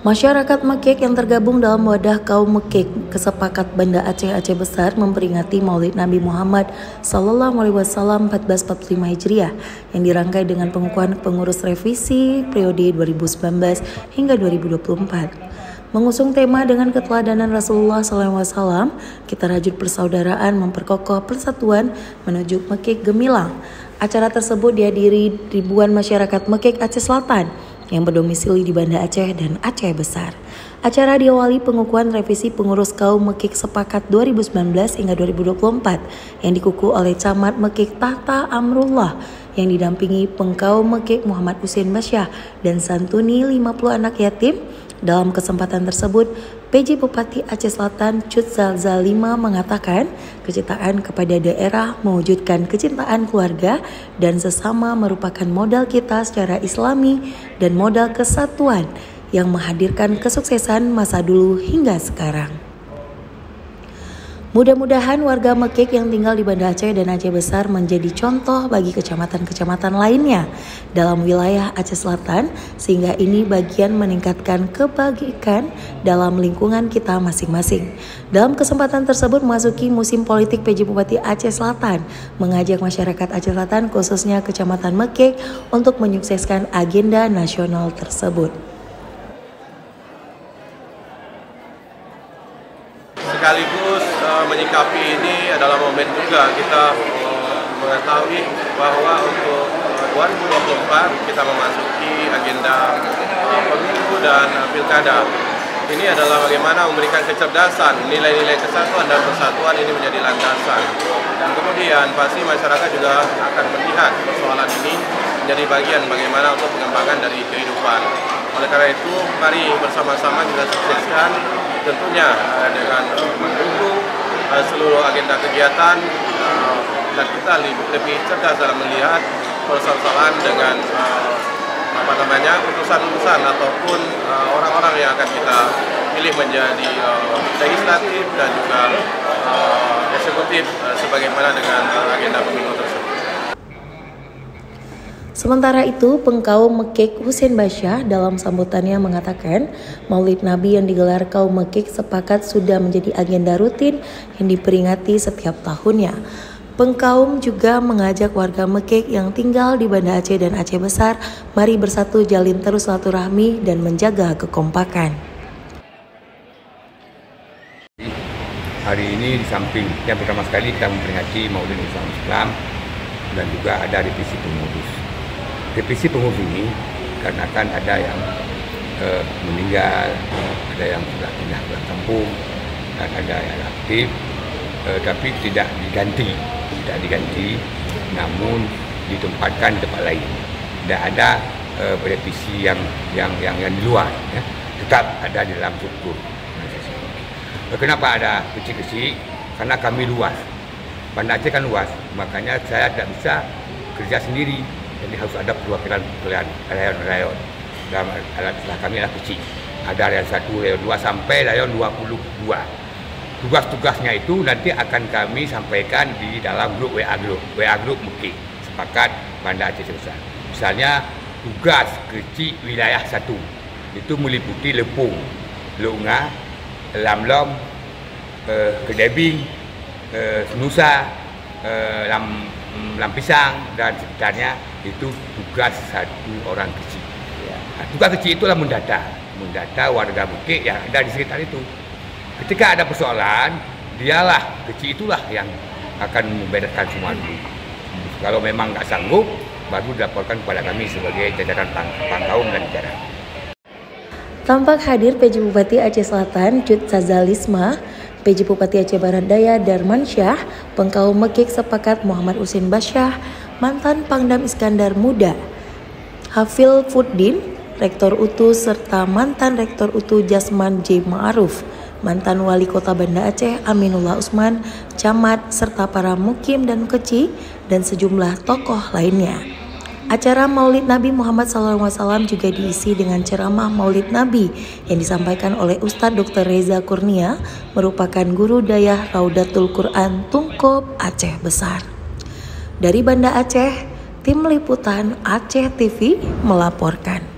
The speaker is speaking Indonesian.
Masyarakat Mekik yang tergabung dalam wadah kaum Mekik Kesepakat Banda Aceh Besar memperingati Maulid Nabi Muhammad SAW 1445 Hijriah yang dirangkai dengan pengukuhan pengurus revisi periode 2019 hingga 2024. Mengusung tema dengan keteladanan Rasulullah SAW, kita rajut persaudaraan memperkokoh persatuan menuju Mekik gemilang. Acara tersebut dihadiri ribuan masyarakat Mekik Aceh Selatan yang berdomisili di Banda Aceh dan Aceh Besar. Acara diawali pengukuhan revisi pengurus kaum Mekik Sepakat 2019 hingga 2024 yang dikukuh oleh Camat Mekik Tahta Amrullah yang didampingi Pengkaum Mekik Muhammad Husin Basyah dan santuni 50 anak yatim. Dalam kesempatan tersebut, PJ Bupati Aceh Selatan Cut Zalzalima mengatakan kecintaan kepada daerah mewujudkan kecintaan keluarga dan sesama merupakan modal kita secara islami dan modal kesatuan yang menghadirkan kesuksesan masa dulu hingga sekarang. Mudah-mudahan warga Mekik yang tinggal di Banda Aceh dan Aceh Besar menjadi contoh bagi kecamatan-kecamatan lainnya dalam wilayah Aceh Selatan, sehingga ini bagian meningkatkan kebajikan dalam lingkungan kita masing-masing. Dalam kesempatan tersebut memasuki musim politik, PJ Bupati Aceh Selatan mengajak masyarakat Aceh Selatan khususnya Kecamatan Mekik untuk menyukseskan agenda nasional tersebut. Sekaligus menyikapi ini adalah momen juga kita mengetahui bahwa untuk 2024 kita memasuki agenda pemilu dan pilkada. Ini adalah bagaimana memberikan kecerdasan, nilai-nilai kesatuan dan persatuan ini menjadi landasan. Dan kemudian pasti masyarakat juga akan melihat persoalan ini menjadi bagian bagaimana untuk pengembangan dari kehidupan. Oleh karena itu, mari bersama-sama kita sukseskan tentunya dengan mendukung seluruh agenda kegiatan dan kita lebih cerdas dalam melihat persoalan dengan urusan-urusan ataupun orang-orang yang akan kita pilih menjadi legislatif dan juga eksekutif sebagaimana dengan agenda pemilu tersebut. Sementara itu, Pengkaum Mekik Husin Basyah dalam sambutannya mengatakan Maulid Nabi yang digelar kaum Mekik Sepakat sudah menjadi agenda rutin yang diperingati setiap tahunnya. Pengkaum juga mengajak warga Mekik yang tinggal di Banda Aceh dan Aceh Besar, mari bersatu jalin terus silaturahmi dan menjaga kekompakan. Hari ini di samping yang pertama sekali kita memperingati Maulid Nabi Islam dan juga ada revisi pengurus. Revisi pengurus ini karena kan ada yang meninggal, ada yang sudah pindah pulang kampung, dan ada yang aktif, tapi tidak diganti, namun ditempatkan di tempat lain. Tidak ada revisi yang di luar, ya. Tetap ada di dalam struktur. Kenapa ada kecil-kecil? Karena kami luas. Banda Aceh kan luas, makanya saya tidak bisa kerja sendiri. Jadi harus ada perwakilan rayon. Dalam istilah kami adalah kecil. Ada rayon 1, rayon 2 sampai rayon 22. Tugas-tugasnya itu nanti akan kami sampaikan di dalam grup WA grup Mekik Sepakat Banda Aceh Besar. Misalnya tugas kecil wilayah 1 itu meliputi Lepung, Lunga, Lamlom, Kedebing, Senusa, Lampisang dan sekitarnya. Itu tugas satu orang kecil. Nah, tugas kecil itulah mendata warga Mekik yang ada di sekitar itu. Ketika ada persoalan, dialah kecil itulah yang akan membereskan semua dulu. Kalau memang nggak sanggup, baru dilaporkan kepada kami sebagai jajaran Pangkaum dan jajaran. Tampak hadir PJ Bupati Aceh Selatan Cut Zalzalisma, PJ Bupati Aceh Barat Daya Darman Syah, Pengkaum Mekik Sepakat Muhammad Husin Basyah, mantan Pangdam Iskandar Muda, Hafil Fuddin, Rektor UTU, serta mantan Rektor UTU Jasman J. Ma'aruf, mantan Wali Kota Banda Aceh Aminullah Usman, camat, serta para mukim dan kecil, dan sejumlah tokoh lainnya. Acara Maulid Nabi Muhammad SAW juga diisi dengan ceramah Maulid Nabi yang disampaikan oleh Ustadz Dr. Reza Kurnia, merupakan guru dayah Raudatul Quran Tungkop Aceh Besar. Dari Banda Aceh, Tim Liputan Aceh TV melaporkan.